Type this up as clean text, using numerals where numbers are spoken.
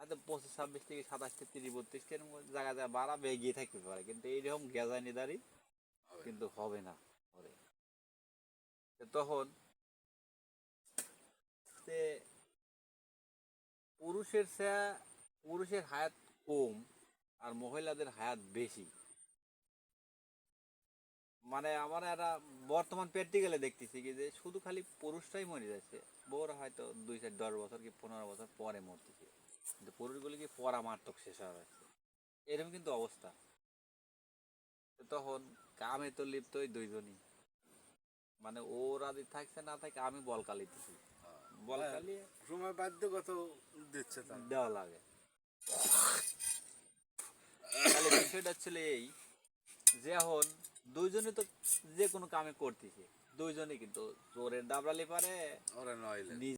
হয়তো 25, 26 থেকে 27, 30, 32 এরকম জায়গা জায়গা বাড়াবে, এগিয়ে থাকতে পারে, কিন্তু এইরকম গেজানিদারি কিন্তু হবে না। হবে। তখন সে পুরুষের চেয়ে পুরুষের হায়াত কম আর মহিলাদের হায়াত বেশি। মানে আমার একটা বর্তমান প্র্যাকটিক্যালে দেখতেছি কি যে শুধু খালি পুরুষটাই মরে যাচ্ছে, বউরা হয়তো 2, 4, 10 বছর কি 15 বছর পরে মরতেছে, কিন্তু পুরুষগুলি কি পরামার্থক শেষ হয়ে যাচ্ছে, এরকম কিন্তু অবস্থা। তখন কামে তো লিপ্ত ওই দুইজনই, মানে ও রাজি থাকছে না থাকে, আমি বল কালিতেছি, বল হ্যাঁ, কালিয়ে সময় বাধ্যগত দিচ্ছে তার। দেওয়া লাগে। তাহলে বিষয়টা ছিল এই যে এখন দুইজনই তো যে কোনো কামে করতেছে, দুইজনই কিন্তু চোরের দাবড়ালি পারে, ওরা নইলে নিজ